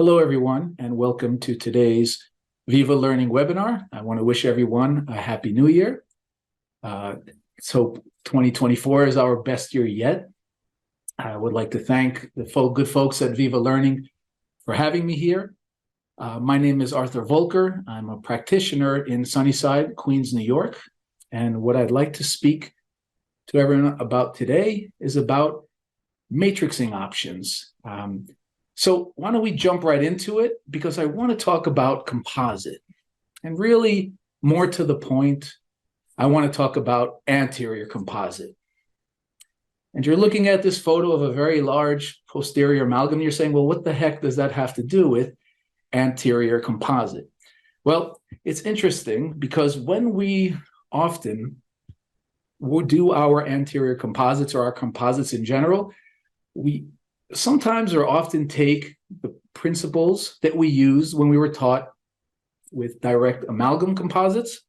Hello, everyone, and welcome to today's Viva Learning webinar. I want to wish everyone a Happy New Year. Let's hope 2024 is our best year yet. I would like to thank the good folks at Viva Learning for having me here. My name is Arthur Volker. I'm a practitioner in Sunnyside, Queens, New York. And what I'd like to speak to everyone about today is about matrixing options. So why don't we jump right into it? Because I want to talk about composite. And really, more to the point, I want to talk about anterior composite. And you're looking at this photo of a very large posterior amalgam. You're saying, well, what the heck does that have to do with anterior composite? Well, it's interesting because when we often will do our anterior composites or our composites in general, we sometimes or often take the principles that we used when we were taught with direct amalgam composites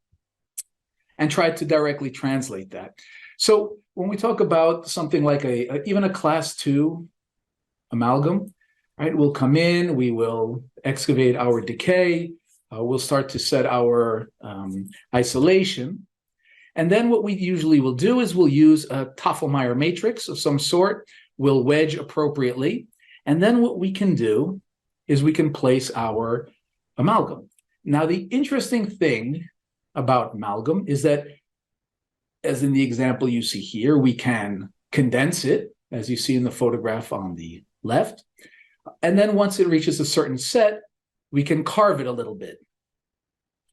and try to directly translate that. So when we talk about something like even a class 2 amalgam, right, we'll come in, we will excavate our decay, we'll start to set our isolation. And then what we usually will do is we'll use a Tafelmayer matrix of some sort. We'll wedge appropriately. And then what we can do is we can place our amalgam. Now, the interesting thing about amalgam is that, as in the example you see here, we can condense it, as you see in the photograph on the left. And then once it reaches a certain set, we can carve it a little bit.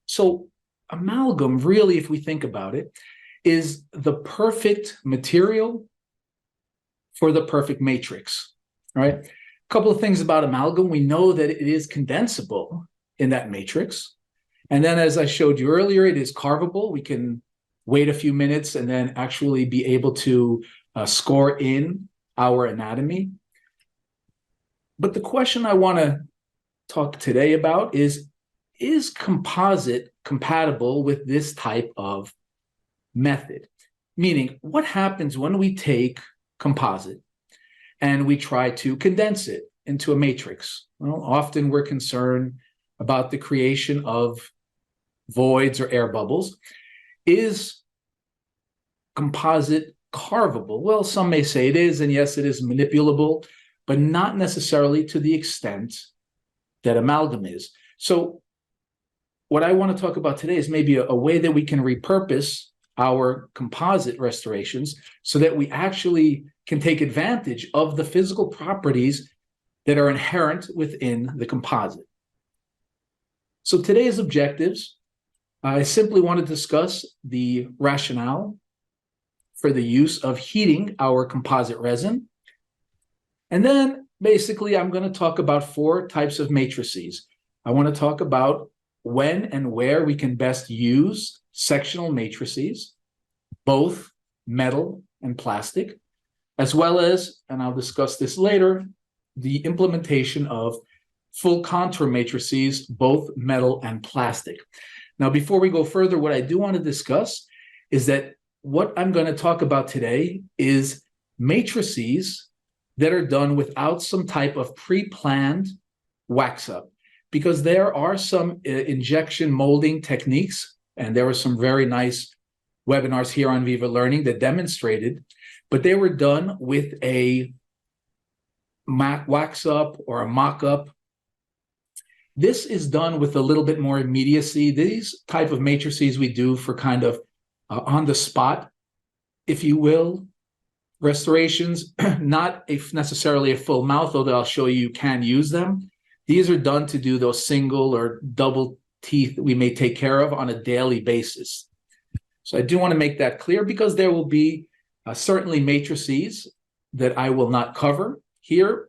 So amalgam, really, if we think about it, is the perfect material for the perfect matrix, right? A couple of things about amalgam. We know that it is condensable in that matrix. And then, as I showed you earlier, it is carvable. We can wait a few minutes and then actually be able to score in our anatomy. But the question I want to talk today about is composite compatible with this type of method? Meaning, what happens when we take composite and we try to condense it into a matrix? Well, often we're concerned about the creation of voids or air bubbles. Is composite carvable? Well, some may say it is, and yes, it is manipulable, but not necessarily to the extent that amalgam is. So what I want to talk about today is maybe a way that we can repurpose our composite restorations so that we actually can take advantage of the physical properties that are inherent within the composite. So today's objectives, I simply want to discuss the rationale for the use of heating our composite resin. And then basically I'm going to talk about 4 types of matrices. I want to talk about when and where we can best use sectional matrices, both metal and plastic, as well as, and I'll discuss this later, the implementation of full contour matrices, both metal and plastic. Now, before we go further, what I do want to discuss is that what I'm going to talk about today is matrices that are done without some type of pre-planned wax up, because there are some injection molding techniques, and there were some very nice webinars here on Viva Learning that demonstrated, but they were done with a wax up or a mock up. This is done with a little bit more immediacy. These type of matrices we do for kind of on the spot, if you will, restorations, not necessarily a full mouth, although I'll show you can use them. These are done to do those single or double teeth we may take care of on a daily basis. So I do want to make that clear because there will be certainly matrices that I will not cover here,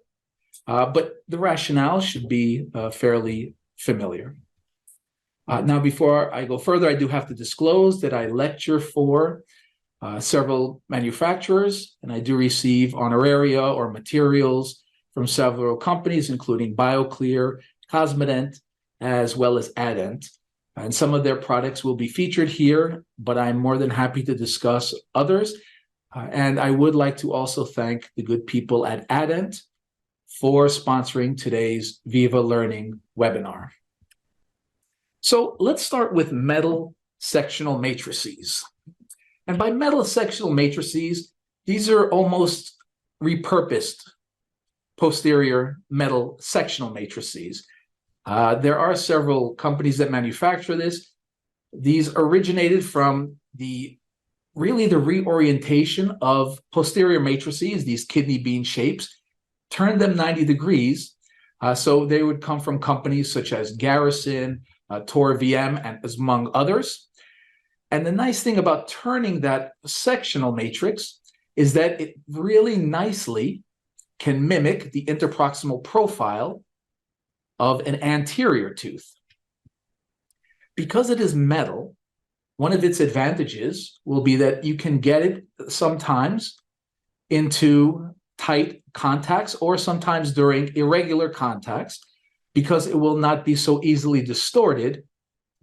but the rationale should be fairly familiar. Now, before I go further, I do have to disclose that I lecture for several manufacturers, and I do receive honoraria or materials from several companies, including BioClear, Cosmedent, as well as Adent. And some of their products will be featured here, but I'm more than happy to discuss others. And I would like to also thank the good people at Adent for sponsoring today's Viva Learning webinar. So let's start with metal sectional matrices. And by metal sectional matrices, these are almost repurposed posterior metal sectional matrices. There are several companies that manufacture this. These originated from the reorientation of posterior matrices, these kidney bean shapes, turned them 90 degrees. So they would come from companies such as Garrison, Tor VM, and among others. And the nice thing about turning that sectional matrix is that it really nicely can mimic the interproximal profile of an anterior tooth. Because it is metal, one of its advantages will be that you can get it sometimes into tight contacts or sometimes during irregular contacts because it will not be so easily distorted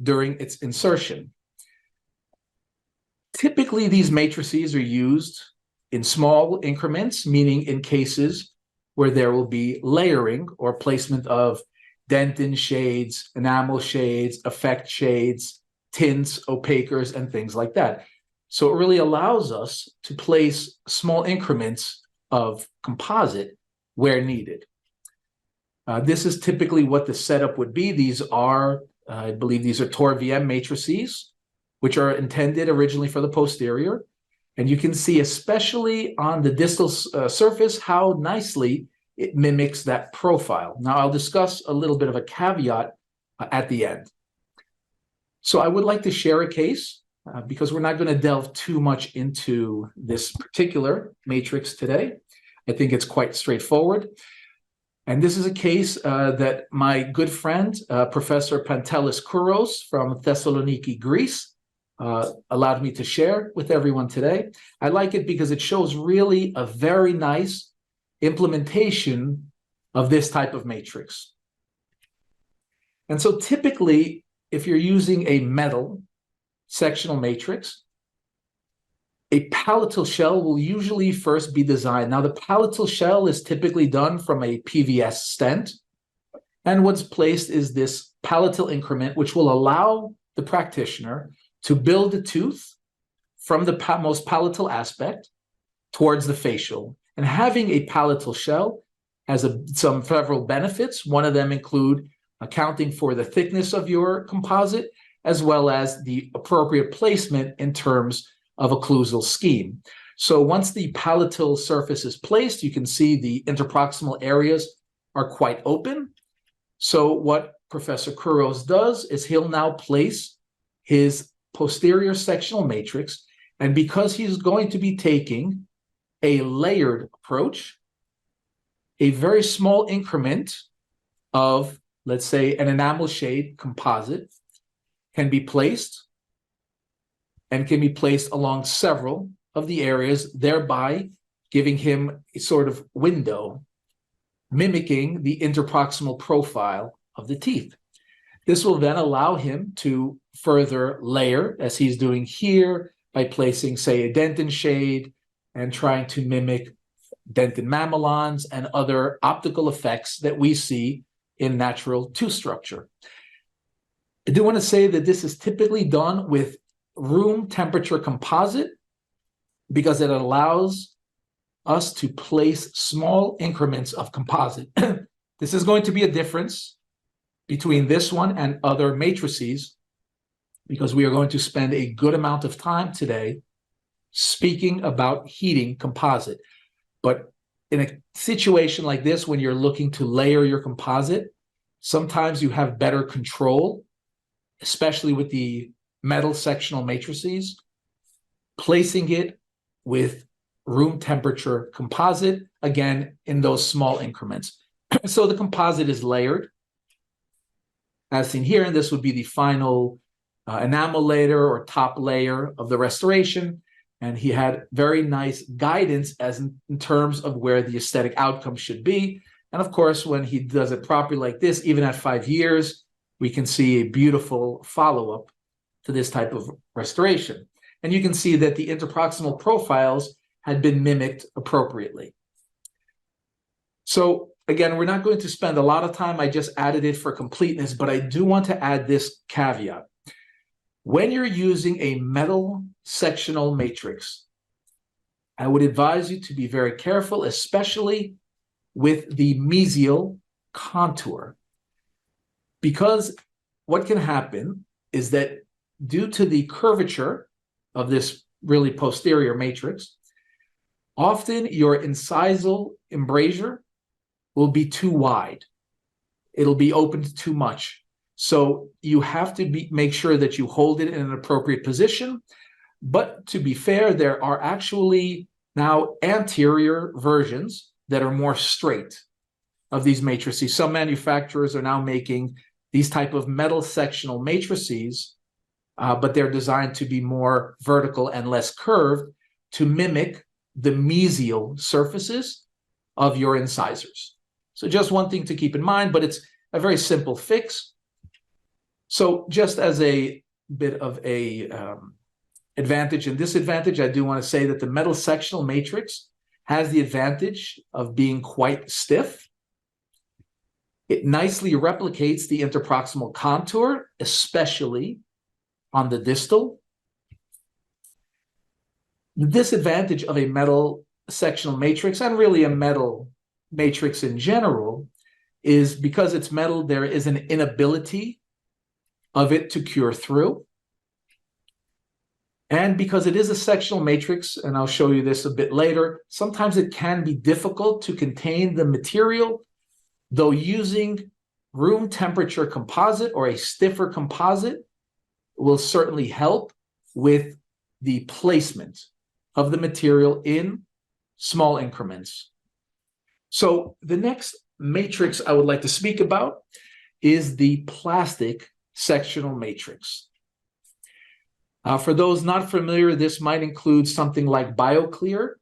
during its insertion. Typically, these matrices are used in small increments, meaning in cases where there will be layering or placement of dentin shades, enamel shades, effect shades, tints, opacers, and things like that. So it really allows us to place small increments of composite where needed. This is typically what the setup would be. These are, I believe these are Tor VM matrices, which are intended originally for the posterior. And you can see, especially on the distal surface, how nicely it mimics that profile. Now, I'll discuss a little bit of a caveat at the end. So I would like to share a case because we're not going to delve too much into this particular matrix today. I think it's quite straightforward. And this is a case that my good friend, Professor Pantelis Kouros from Thessaloniki, Greece, allowed me to share with everyone today. I like it because it shows really a very nice implementation of this type of matrix. And so typically, if you're using a metal sectional matrix, a palatal shell will usually first be designed. Now, the palatal shell is typically done from a PVS stent. And what's placed is this palatal increment, which will allow the practitioner to build the tooth from the most palatal aspect towards the facial. And having a palatal shell has some several benefits. One of them include accounting for the thickness of your composite, as well as the appropriate placement in terms of occlusal scheme. So once the palatal surface is placed, you can see the interproximal areas are quite open. So what Professor Kouros does is he'll now place his posterior sectional matrix, and because he's going to be taking a layered approach, a very small increment of, let's say, an enamel shade composite can be placed and can be placed along several of the areas, thereby giving him a sort of window mimicking the interproximal profile of the teeth. This will then allow him to further layer, as he's doing here, by placing, say, a dentin shade and trying to mimic dentin mamelons and other optical effects that we see in natural tooth structure. I do want to say that this is typically done with room temperature composite because it allows us to place small increments of composite. This is going to be a difference between this one and other matrices because we are going to spend a good amount of time today speaking about heating composite. But in a situation like this, when you're looking to layer your composite, sometimes you have better control, especially with the metal sectional matrices, placing it with room temperature composite, again, in those small increments. So the composite is layered, as seen here, and this would be the final enamel layer or top layer of the restoration. And he had very nice guidance as in terms of where the aesthetic outcome should be. And of course, when he does it properly like this, even at 5 years, we can see a beautiful follow-up to this type of restoration. And you can see that the interproximal profiles had been mimicked appropriately. So again, we're not going to spend a lot of time. I just added it for completeness, but I do want to add this caveat. When you're using a metal sectional matrix, I would advise you to be very careful, especially with the mesial contour, because what can happen is that due to the curvature of this really posterior matrix, often your incisal embrasure will be too wide. It'll be opened too much. So you have to make sure that you hold it in an appropriate position. But to be fair, there are actually now anterior versions that are more straight of these matrices. Some manufacturers are now making these type of metal sectional matrices, but they're designed to be more vertical and less curved to mimic the mesial surfaces of your incisors. So just one thing to keep in mind, but it's a very simple fix. So just as a bit of a advantage and disadvantage, I do want to say that the metal sectional matrix has the advantage of being quite stiff. It nicely replicates the interproximal contour, especially on the distal. The disadvantage of a metal sectional matrix, and really a metal matrix in general, is because it's metal, there is an inability of it to cure through. And because it is a sectional matrix, and I'll show you this a bit later, sometimes it can be difficult to contain the material, though using room temperature composite or a stiffer composite will certainly help with the placement of the material in small increments. So the next matrix I would like to speak about is the plastic sectional matrix. For those not familiar, this might include something like BioClear,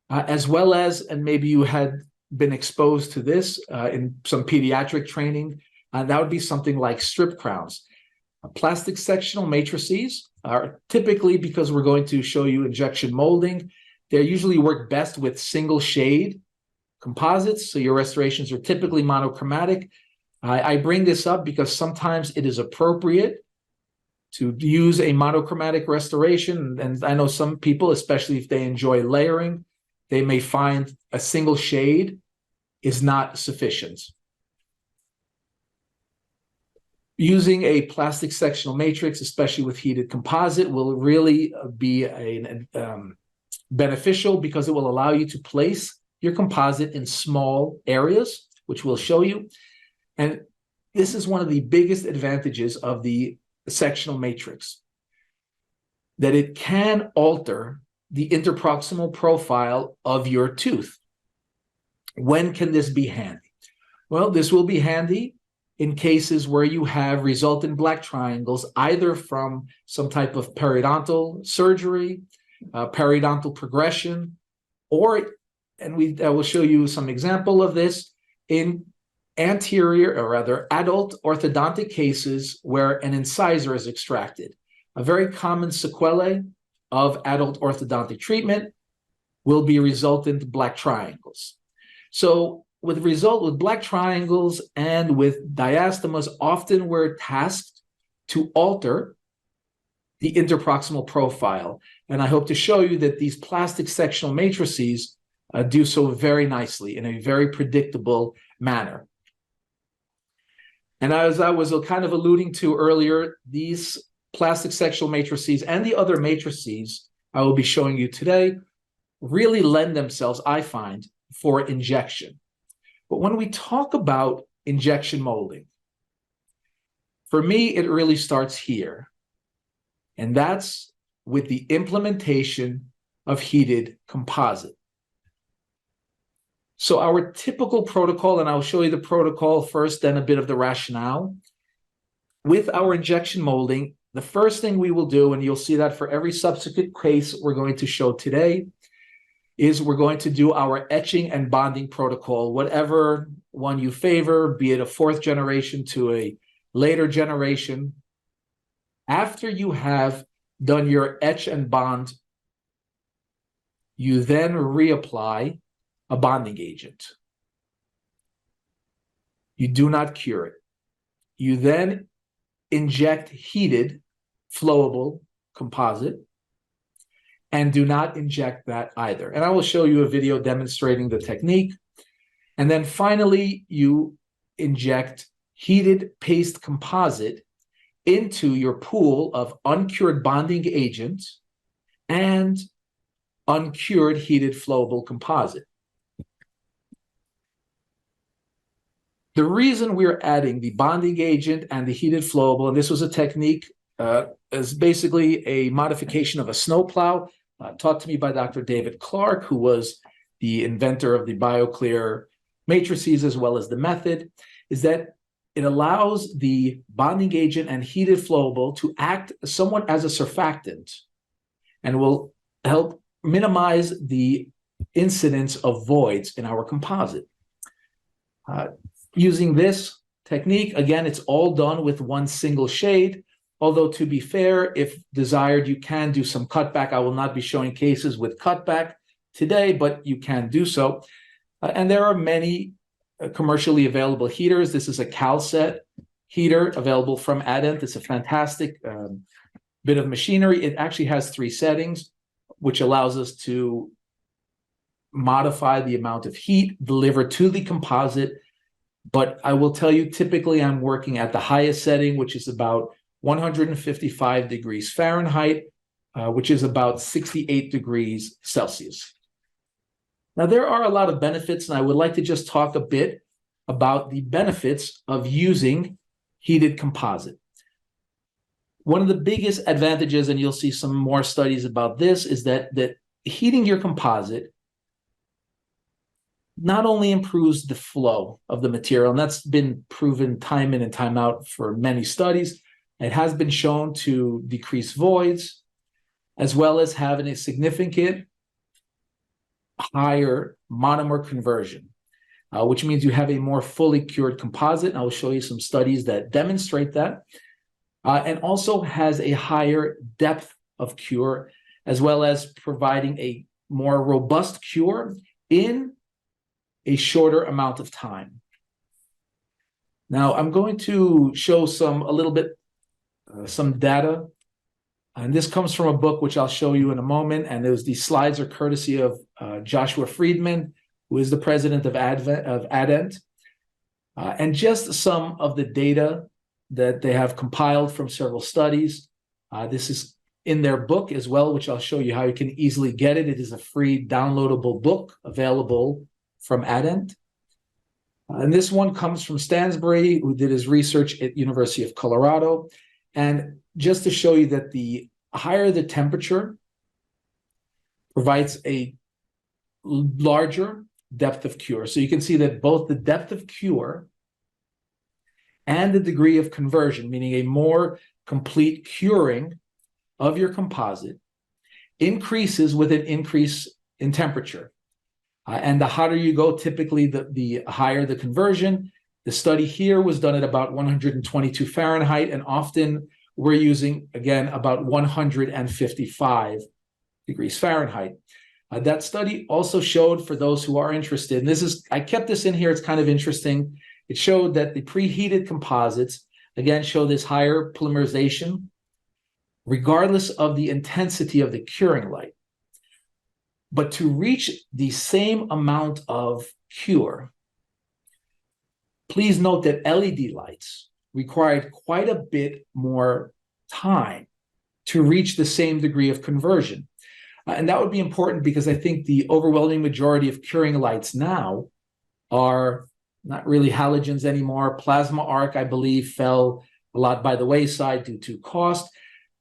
as well as, and maybe you had been exposed to this in some pediatric training, that would be something like strip crowns. Plastic sectional matrices are typically, because we're going to show you injection molding, they usually work best with single shade composites, so your restorations are typically monochromatic. I bring this up because sometimes it is appropriate to use a monochromatic restoration, and I know some people, especially if they enjoy layering, they may find a single shade is not sufficient. Using a plastic sectional matrix, especially with heated composite, will really be beneficial because it will allow you to place your composite in small areas, which we'll show you. And this is one of the biggest advantages of the sectional matrix, that it can alter the interproximal profile of your tooth. When can this be handy? Well, this will be handy in cases where you have resultant black triangles, either from some type of periodontal surgery, periodontal progression, or, and I will show you some example of this, in anterior, or rather adult orthodontic cases where an incisor is extracted. A very common sequelae of adult orthodontic treatment will be resultant black triangles. So with black triangles and with diastemas, often we're tasked to alter the interproximal profile. And I hope to show you that these plastic sectional matrices do so very nicely in a very predictable manner. And as I was kind of alluding to earlier, these plastic sectional matrices and the other matrices I will be showing you today really lend themselves, I find, for injection. But when we talk about injection molding, for me, it really starts here. And that's with the implementation of heated composite. So our typical protocol, and I'll show you the protocol first, then a bit of the rationale. With our injection molding, the first thing we will do, and you'll see that for every subsequent case we're going to show today, is we're going to do our etching and bonding protocol, whatever one you favor, be it a fourth generation to a later generation. After you have done your etch and bond, you then reapply a bonding agent. You do not cure it. You then inject heated flowable composite and do not inject that either. And I will show you a video demonstrating the technique. And then finally, you inject heated paste composite into your pool of uncured bonding agent and uncured heated flowable composite. The reason we're adding the bonding agent and the heated flowable, and this was a technique, is basically a modification of a snowplow taught to me by Dr. David Clark, who was the inventor of the BioClear matrices as well as the method, is that it allows the bonding agent and heated flowable to act somewhat as a surfactant and will help minimize the incidence of voids in our composite. Using this technique, again, it's all done with one single shade, although to be fair, if desired, you can do some cutback. I will not be showing cases with cutback today, but you can do so. And there are many commercially available heaters. This is a CalSet heater available from Adent. It's a fantastic bit of machinery. It actually has 3 settings, which allows us to modify the amount of heat delivered to the composite. But I will tell you, typically I'm working at the highest setting, which is about 155 degrees Fahrenheit, which is about 68 degrees Celsius. Now, there are a lot of benefits, and I would like to just talk a bit about the benefits of using heated composite. One of the biggest advantages, and you'll see some more studies about this, is that heating your composite not only improves the flow of the material, and that's been proven time in and time out for many studies. It has been shown to decrease voids, as well as having a significant higher monomer conversion, which means you have a more fully cured composite. And I will show you some studies that demonstrate that. And also has a higher depth of cure, as well as providing a more robust cure in a shorter amount of time. Now, I'm going to show some data, and this comes from a book which I'll show you in a moment. And these slides are courtesy of Joshua Friedman, who is the president of Adent, and just some of the data that they have compiled from several studies. This is in their book as well, which I'll show you how you can easily get it. It is a free downloadable book available from Adent. And this one comes from Stansbury, who did his research at University of Colorado. And just to show you that the higher the temperature provides a larger depth of cure. So you can see that both the depth of cure and the degree of conversion, meaning a more complete curing of your composite, increases with an increase in temperature. And the hotter you go, typically the higher the conversion. The study here was done at about 122 Fahrenheit, and often we're using, again, about 155 degrees Fahrenheit. That study also showed, for those who are interested, and I kept this in here, it's kind of interesting. It showed that the preheated composites, again, show this higher polymerization, regardless of the intensity of the curing light. But to reach the same amount of cure, please note that LED lights required quite a bit more time to reach the same degree of conversion. And that would be important because I think the overwhelming majority of curing lights now are not really halogens anymore. Plasma arc, I believe, fell a lot by the wayside due to cost.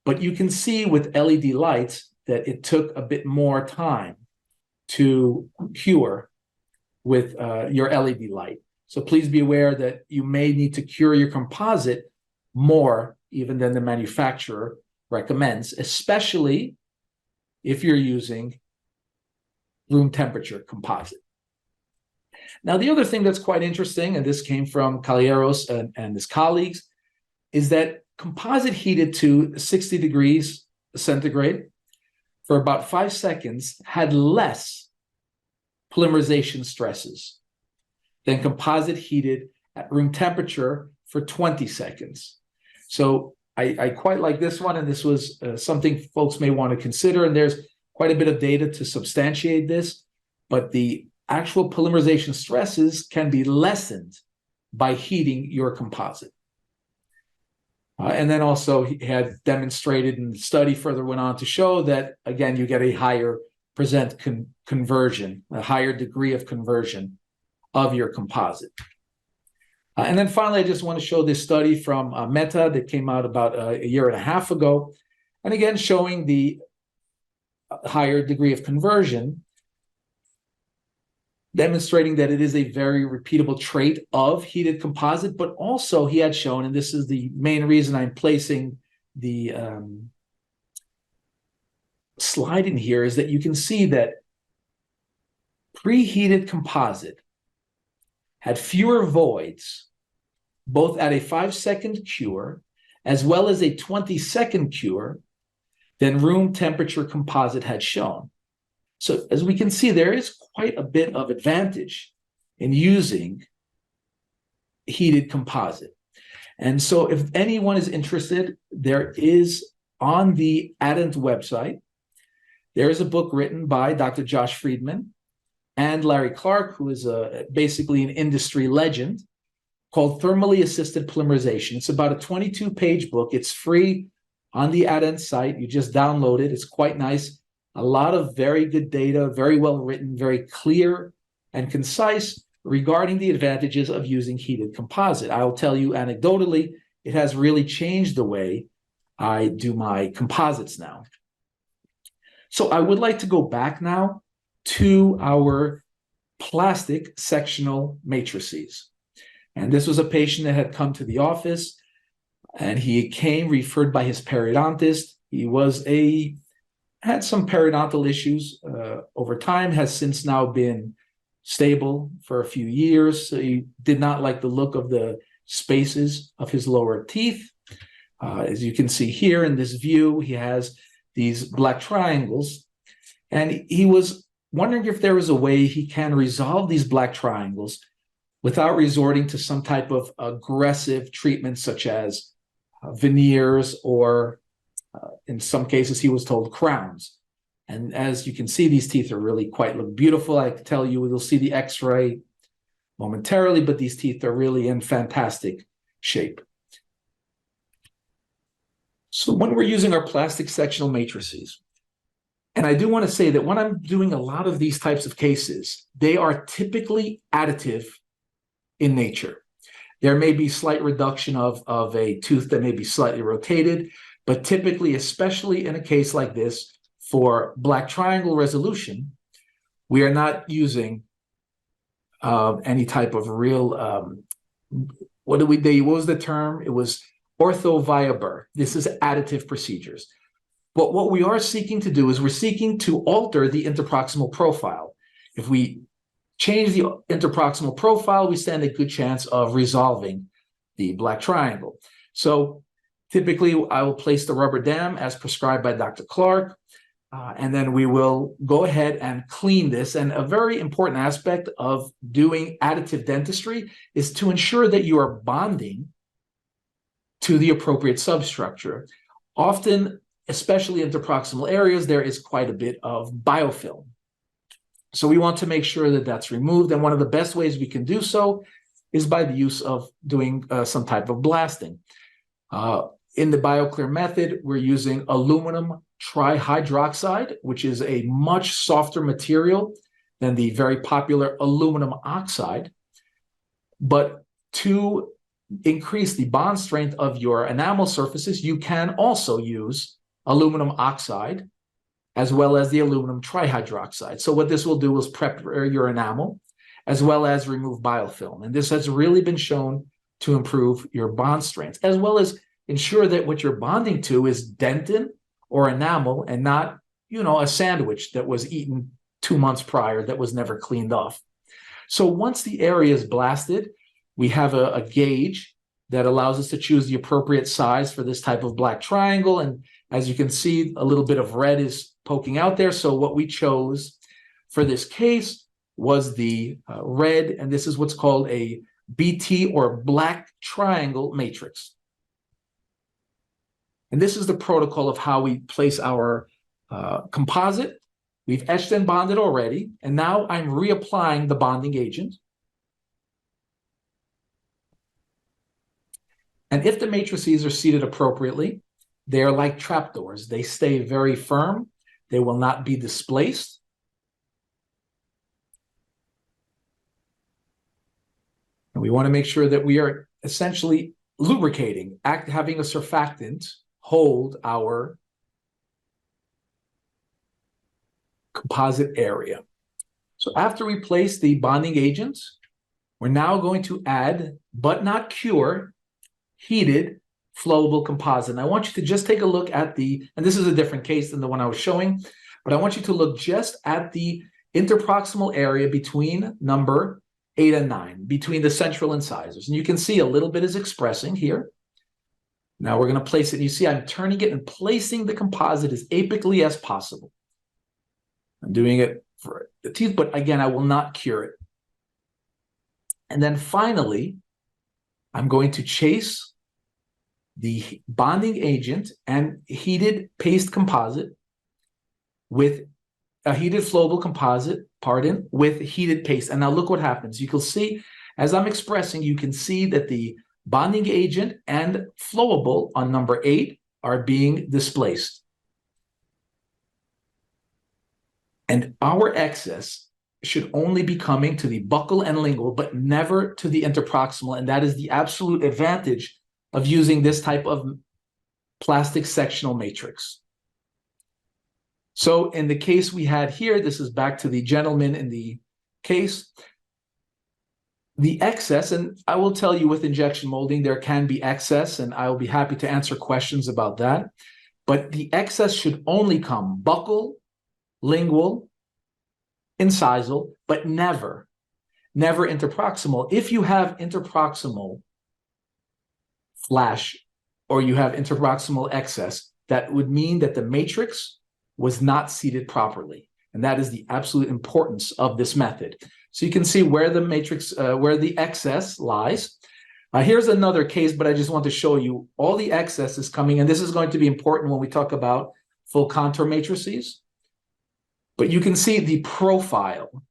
But you can see with LED lights that it took a bit more time to cure with your LED light. So please be aware that you may need to cure your composite more even than the manufacturer recommends, especially if you're using room temperature composite. Now, the other thing that's quite interesting, and this came from Calleros and his colleagues, is that composite heated to 60 degrees centigrade for about 5 seconds had less polymerization stresses than composite heated at room temperature for 20 seconds. So I quite like this one, and this was something folks may want to consider, and there's quite a bit of data to substantiate this, but the actual polymerization stresses can be lessened by heating your composite. And then also he had demonstrated, and the study further went on to show that, again, you get a higher percent conversion, a higher degree of conversion of your composite. And then finally, I just want to show this study from Meta that came out about a year and a half ago. And again, showing the higher degree of conversion, demonstrating that it is a very repeatable trait of heated composite, but also he had shown, and this is the main reason I'm placing the slide in here, is that you can see that preheated composite had fewer voids, both at a 5-second cure as well as a 20-second cure, than room temperature composite had shown. So as we can see, there is quite a bit of advantage in using heated composite. And so if anyone is interested, there is on the Adent website, there is a book written by Dr. Josh Friedman and Larry Clark, who is basically an industry legend, called Thermally Assisted Polymerization. It's about a 22-page book. It's free on the Adent site. You just download it. It's quite nice. A lot of very good data, very well written, very clear and concise regarding the advantages of using heated composite. I will tell you anecdotally, it has really changed the way I do my composites now. So I would like to go back now to our plastic sectional matrices. And this was a patient that had come to the office, and he came referred by his periodontist. He had some periodontal issues over time, has since now been stable for a few years. So he did not like the look of the spaces of his lower teeth. As you can see here in this view, he has these black triangles, and he was wondering if there was a way he can resolve these black triangles without resorting to some type of aggressive treatment, such as veneers or in some cases, he was told crowns. And as you can see, these teeth are really look beautiful. I can tell you, you'll see the x-ray momentarily, but these teeth are really in fantastic shape. So when we're using our plastic sectional matrices, and I do want to say that when I'm doing a lot of these types of cases, they are typically additive in nature. There may be slight reduction of a tooth that may be slightly rotated, but typically, especially in a case like this, for black triangle resolution, we are not using any type of real, what was the term? It was ortho via burr. This is additive procedures. But what we are seeking to do is we're seeking to alter the interproximal profile. If we change the interproximal profile, we stand a good chance of resolving the black triangle. So typically, I will place the rubber dam as prescribed by Dr. Clark, and then we will go ahead and clean this. And a very important aspect of doing additive dentistry is to ensure that you are bonding to the appropriate substructure. Often, especially interproximal areas, there is quite a bit of biofilm. So we want to make sure that that's removed. And one of the best ways we can do so is by the use of doing some type of blasting. In the BioClear method, we're using aluminum trihydroxide, which is a much softer material than the very popular aluminum oxide. But to increase the bond strength of your enamel surfaces, you can also use aluminum oxide as well as the aluminum trihydroxide. So what this will do is prep your enamel as well as remove biofilm. And this has really been shown to improve your bond strength, as well as ensure that what you're bonding to is dentin or enamel and not, a sandwich that was eaten 2 months prior that was never cleaned off. So once the area is blasted, we have a gauge that allows us to choose the appropriate size for this type of black triangle. And as you can see, a little bit of red is poking out there. So what we chose for this case was the red, and this is what's called a BT or black triangle matrix. And this is the protocol of how we place our composite. We've etched and bonded already, and now I'm reapplying the bonding agent. And if the matrices are seated appropriately, they are like trapdoors. They stay very firm. They will not be displaced. And we want to make sure that we are essentially lubricating, having a surfactant hold our composite area. So after we place the bonding agents, we're now going to add, but not cure, heated flowable composite. And I want you to just take a look at and this is a different case than the one I was showing, but I want you to look just at the interproximal area between number 8 and 9, between the central incisors. And you can see a little bit is expressing here. Now we're going to place it. And you see I'm turning it and placing the composite as apically as possible. I'm doing it for the teeth, but again, I will not cure it. And then finally, I'm going to chase the bonding agent and heated paste composite with a heated flowable composite, with heated paste. And now look what happens. You can see, as I'm expressing, you can see that the bonding agent and flowable on number 8 are being displaced. And our excess should only be coming to the buccal and lingual, but never to the interproximal. And that is the absolute advantage of using this type of plastic sectional matrix. So in the case we had here, this is back to the gentleman in the case, the excess, and I will tell you with injection molding, there can be excess, and I will be happy to answer questions about that. But the excess should only come buccal, lingual, incisal, but never interproximal. If you have interproximal flash or you have interproximal excess, that would mean that the matrix was not seated properly. And that is the absolute importance of this method. So you can see where the matrix, where the excess lies. Here's another case, but I just want to show you all the excess is coming, and this is going to be important when we talk about full contour matrices. But you can see the profile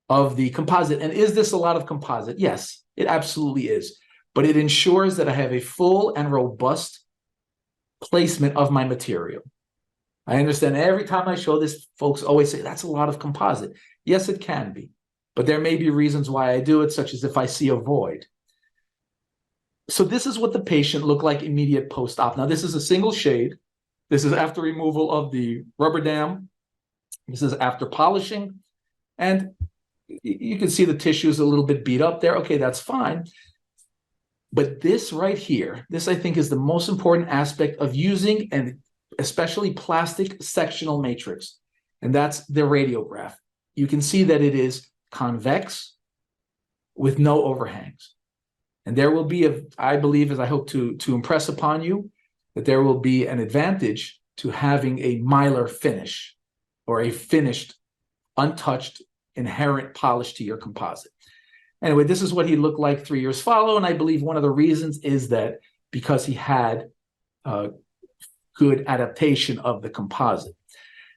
of the composite. And is this a lot of composite? Yes, it absolutely is. But it ensures that I have a full and robust placement of my material. I understand every time I show this, folks always say, that's a lot of composite. Yes, it can be. But there may be reasons why I do it, such as if I see a void. So this is what the patient looked like immediate post-op. Now, this is a single shade. This is after removal of the rubber dam. This is after polishing. And you can see the tissue is a little bit beat up there. Okay, that's fine. But this right here, this I think is the most important aspect of using and especially plastic sectional matrix. And that's the radiograph. You can see that it is convex with no overhangs. And there will be, I believe, as I hope to impress upon you, that there will be an advantage to having a mylar finish or a finished, untouched, inherent polish to your composite. Anyway, this is what he looked like 3 years follow, and I believe one of the reasons is that because he had good adaptation of the composite.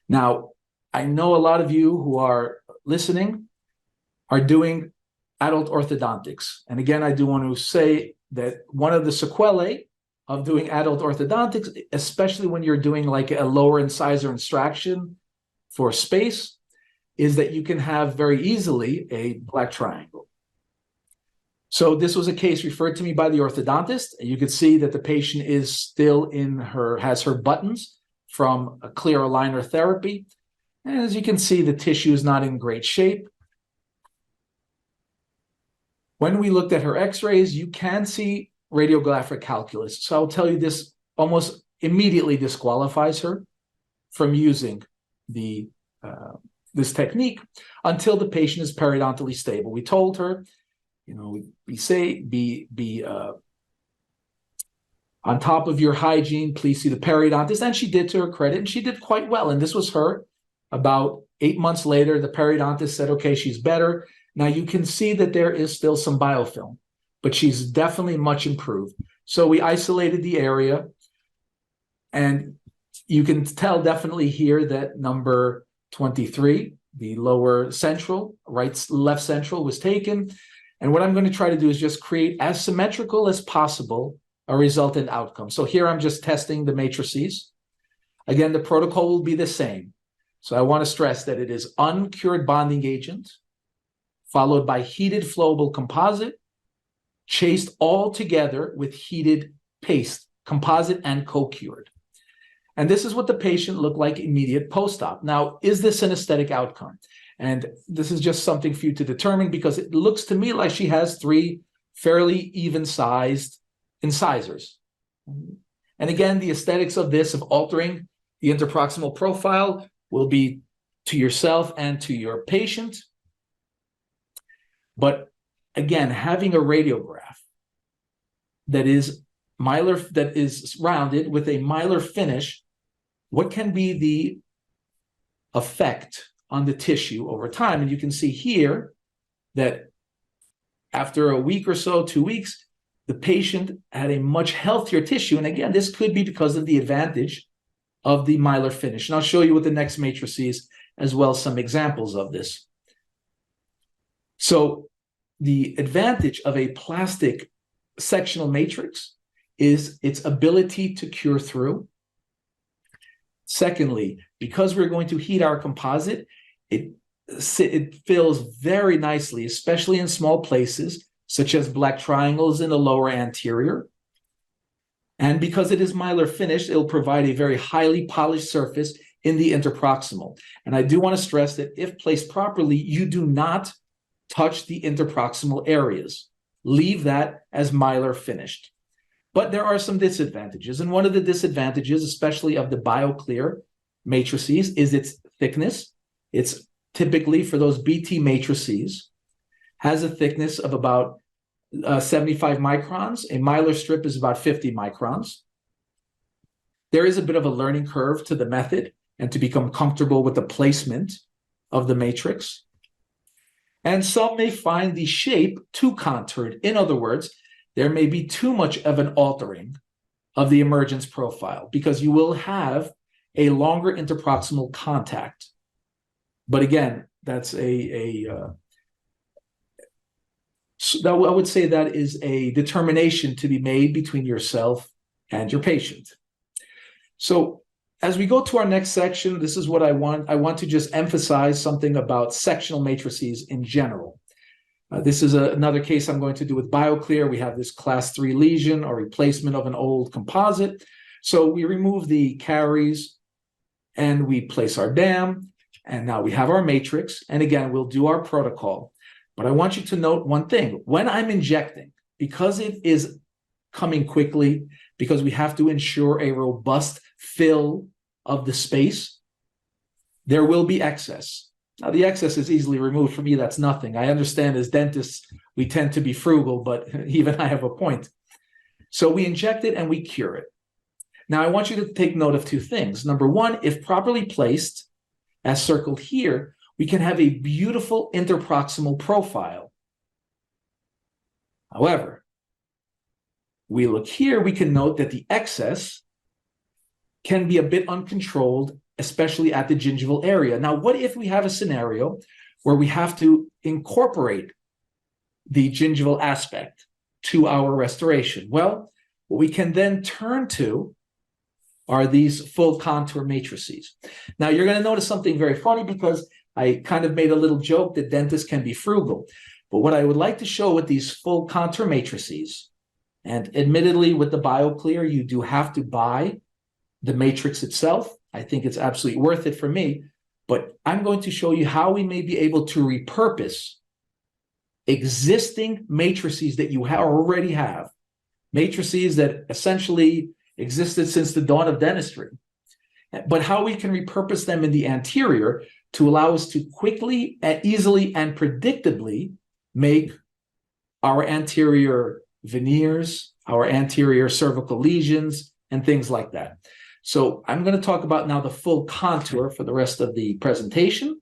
Now, I know a lot of you who are listening are doing adult orthodontics. And again, I do want to say that one of the sequelae of doing adult orthodontics, especially when you're doing like a lower incisor extraction for space, is that you can have very easily a black triangle. So this was a case referred to me by the orthodontist. You could see that the patient is still has her buttons from a clear aligner therapy. And as you can see, the tissue is not in great shape. When we looked at her x-rays, you can see radiographic calculus. So I'll tell you this almost immediately disqualifies her from using this technique until the patient is periodontally stable. We told her, you know, be on top of your hygiene. Please see the periodontist. And she did, to her credit, and she did quite well. And this was her about 8 months later. The periodontist said, okay, she's better. Now you can see that there is still some biofilm, but she's definitely much improved. So we isolated the area, and you can tell definitely here that number 23, the lower central, left central was taken. And what I'm going to try to do is just create as symmetrical as possible a resultant outcome. So here I'm just testing the matrices. Again, the protocol will be the same. So I want to stress that it is uncured bonding agent, followed by heated flowable composite, chased all together with heated paste, composite and co-cured. And this is what the patient looked like immediate post-op. Now, is this an aesthetic outcome? And this is just something for you to determine, because it looks to me like she has 3 fairly even-sized incisors. And again, the aesthetics of this, of altering the interproximal profile, will be to yourself and to your patient. But again, having a radiograph that is rounded with a mylar finish, what can be the effect on the tissue over time? And you can see here that after a week or so, 2 weeks, the patient had a much healthier tissue. And again, this could be because of the advantage of the mylar finish. And I'll show you with the next matrices as well some examples of this. So the advantage of a plastic sectional matrix is its ability to cure through. Secondly, because we're going to heat our composite, it fills very nicely, especially in small places, such as black triangles in the lower anterior. And because it is mylar finished, it'll provide a very highly polished surface in the interproximal. And I do want to stress that if placed properly, you do not touch the interproximal areas. Leave that as mylar finished. But there are some disadvantages. And one of the disadvantages, especially of the BioClear matrices, is its thickness. It's typically, for those BT matrices, has a thickness of about 75 microns. A mylar strip is about 50 microns. There is a bit of a learning curve to the method and to become comfortable with the placement of the matrix. And some may find the shape too contoured. In other words, there may be too much of an altering of the emergence profile, because you will have a longer interproximal contact. But again, that's I would say that is a determination to be made between yourself and your patient. So as we go to our next section, this is what I want. I want to just emphasize something about sectional matrices in general. This is another case I'm going to do with BioClear. We have this class 3 lesion or replacement of an old composite. So we remove the caries and we place our dam. And now we have our matrix. And again, we'll do our protocol. But I want you to note one thing. When I'm injecting, because it is coming quickly, because we have to ensure a robust fill of the space, there will be excess. Now, the excess is easily removed. For me, that's nothing. I understand as dentists, we tend to be frugal, but even I have a point. So we inject it and we cure it. Now, I want you to take note of 2 things. Number one, if properly placed, as circled here, we can have a beautiful interproximal profile. However, we look here, we can note that the excess can be a bit uncontrolled, especially at the gingival area. Now, what if we have a scenario where we have to incorporate the gingival aspect to our restoration? Well, what we can then turn to are these full contour matrices. Now, you're going to notice something very funny, because I kind of made a little joke that dentists can be frugal. But what I would like to show with these full contour matrices, and admittedly with the BioClear, you do have to buy the matrix itself. I think it's absolutely worth it for me. But I'm going to show you how we may be able to repurpose existing matrices that you already have, matrices that essentially existed since the dawn of dentistry, but how we can repurpose them in the anterior to allow us to quickly, easily, and predictably make our anterior veneers, our anterior cervical lesions, and things like that. So I'm going to talk about now the full contour for the rest of the presentation.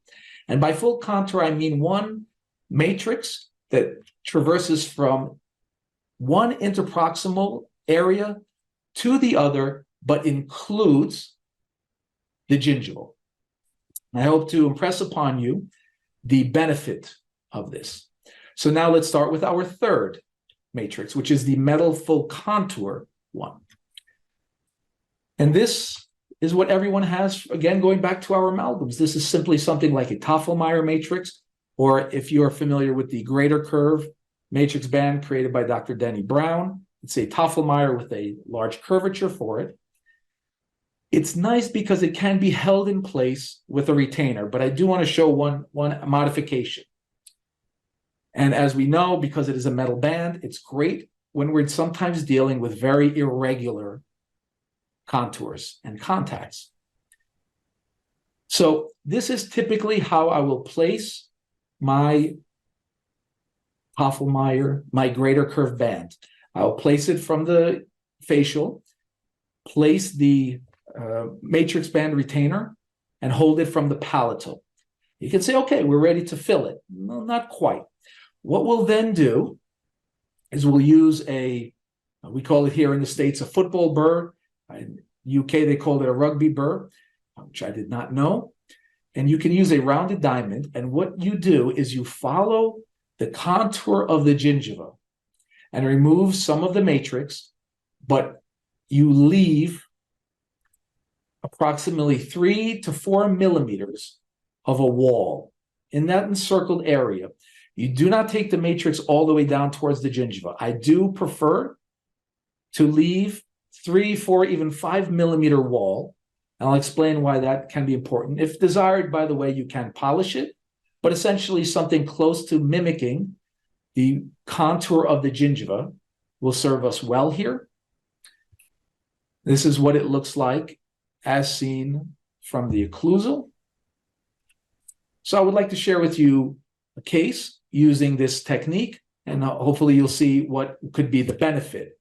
And by full contour, I mean, one, matrix that traverses from one interproximal area to the other, but includes the gingival. I hope to impress upon you the benefit of this. So now let's start with our third matrix, which is the metal full contour one. And this is what everyone has, again, going back to our amalgams. This is simply something like a Tafelmayer matrix, or if you're familiar with the greater curve matrix band created by Dr. Denny Brown, it's a Tafelmayer with a large curvature for it. It's nice because it can be held in place with a retainer, but I do want to show one modification. And as we know, because it is a metal band, it's great when we're sometimes dealing with very irregular contours and contacts. So this is typically how I will place my Tafelmayer, my greater curve band. I'll place it from the facial, place the matrix band retainer, and hold it from the palatal. You can say, okay, we're ready to fill it. No, not quite. What we'll then do is we'll use we call it here in the States, a football burr. In UK, they called it a rugby burr, which I did not know. And you can use a rounded diamond. And what you do is you follow the contour of the gingiva and remove some of the matrix, but you leave approximately 3 to 4 millimeters of a wall in that encircled area. You do not take the matrix all the way down towards the gingiva. I do prefer to leave 3, 4, even 5 millimeter wall. And I'll explain why that can be important. If desired, by the way, you can polish it, but essentially something close to mimicking the contour of the gingiva will serve us well here. This is what it looks like as seen from the occlusal. So I would like to share with you a case using this technique, and hopefully you'll see what could be the benefit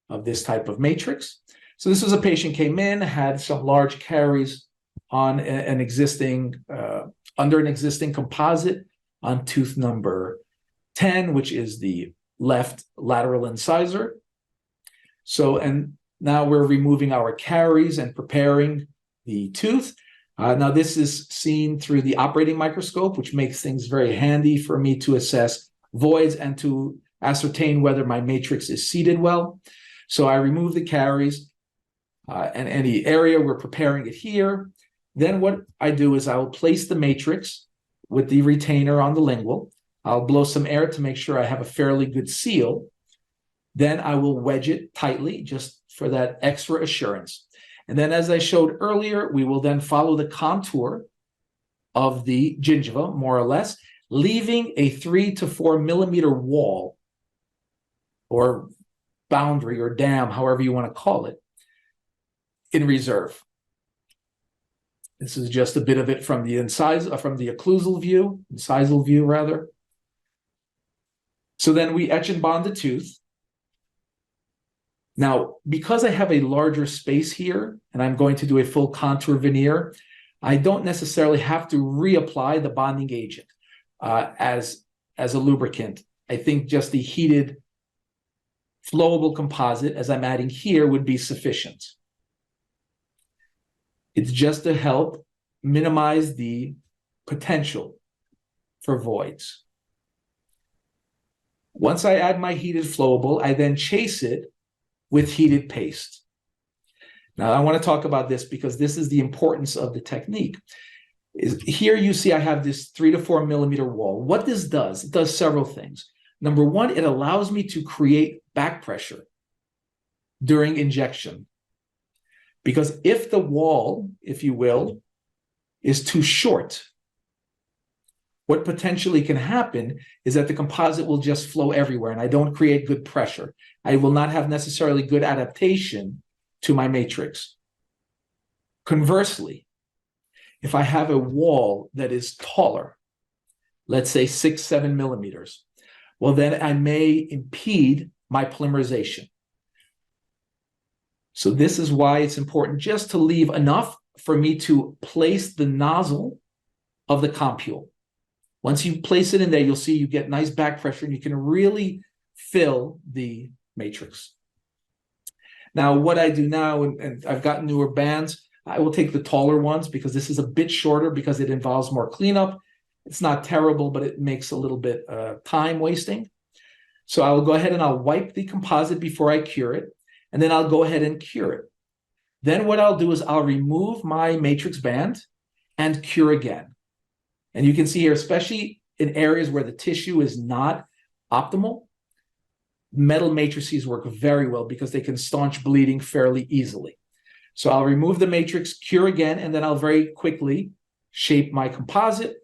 of this type of matrix. So this was a patient came in, had some large caries on an existing, under an existing composite on tooth number 10, which is the left lateral incisor. So, and now we're removing our caries and preparing the tooth. Now this is seen through the operating microscope, which makes things very handy for me to assess voids and to ascertain whether my matrix is seated well. So I remove the caries and any area, we're preparing it here. Then what I do is I will place the matrix with the retainer on the lingual. I'll blow some air to make sure I have a fairly good seal. Then I will wedge it tightly just for that extra assurance. And then as I showed earlier, we will then follow the contour of the gingiva, more or less, leaving a 3 to 4 millimeter wall or boundary or dam, however you want to call it, in reserve. This is just a bit of it from the occlusal view, incisal view rather. So then we etch and bond the tooth. Now, because I have a larger space here and I'm going to do a full contour veneer, I don't necessarily have to reapply the bonding agent as a lubricant. I think just the heated flowable composite, as I'm adding here, would be sufficient. It's just to help minimize the potential for voids. Once I add my heated flowable, I then chase it with heated paste. Now, I want to talk about this because this is the importance of the technique. Here you see I have this 3 to 4 millimeter wall. What this does, it does several things. Number one, it allows me to create back pressure during injection. Because if the wall, if you will, is too short, what potentially can happen is that the composite will just flow everywhere and I don't create good pressure. I will not have necessarily good adaptation to my matrix. Conversely, if I have a wall that is taller, let's say 6, 7 millimeters, well, then I may impede my polymerization. So this is why it's important just to leave enough for me to place the nozzle of the compule. Once you place it in there, you'll see you get nice back pressure and you can really fill the matrix. Now, what I do now, and I've got newer bands, I will take the taller ones because this is a bit shorter because it involves more cleanup. It's not terrible, but it makes a little bit time wasting. So I'll go ahead and I'll wipe the composite before I cure it, and then I'll go ahead and cure it. Then what I'll do is I'll remove my matrix band and cure again. And you can see here, especially in areas where the tissue is not optimal, metal matrices work very well because they can staunch bleeding fairly easily. So I'll remove the matrix, cure again, and then I'll very quickly shape my composite,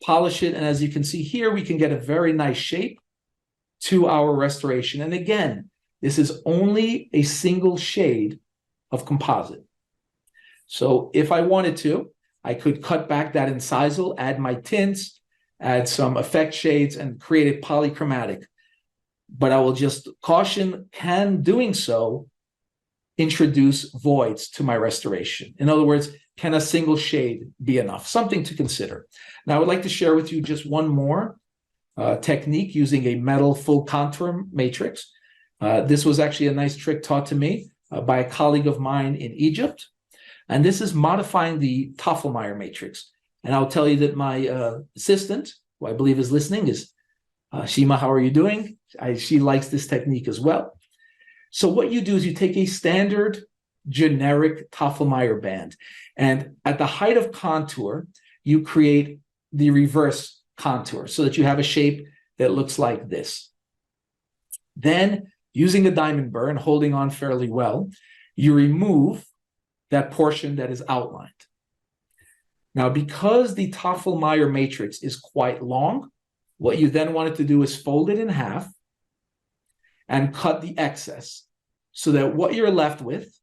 polish it, and as you can see here, we can get a very nice shape to our restoration. And again, this is only a single shade of composite. So if I wanted to, I could cut back that incisal, add my tints, add some effect shades, and create it polychromatic. But I will just caution, can doing so introduce voids to my restoration? In other words, can a single shade be enough? Something to consider. Now, I would like to share with you just one more technique using a metal full contour matrix. This was actually a nice trick taught to me by a colleague of mine in Egypt. And this is modifying the Tafelmayer matrix. And I'll tell you that my assistant, who I believe is listening, is Shima, how are you doing? She likes this technique as well. So what you do is you take a standard generic Tafelmayer band, and at the height of contour, you create the reverse contour so that you have a shape that looks like this. Then, using a diamond burr and holding on fairly well, you remove that portion that is outlined. Now, because the Tafelmayer matrix is quite long, what you then wanted to do is fold it in half and cut the excess so that what you're left with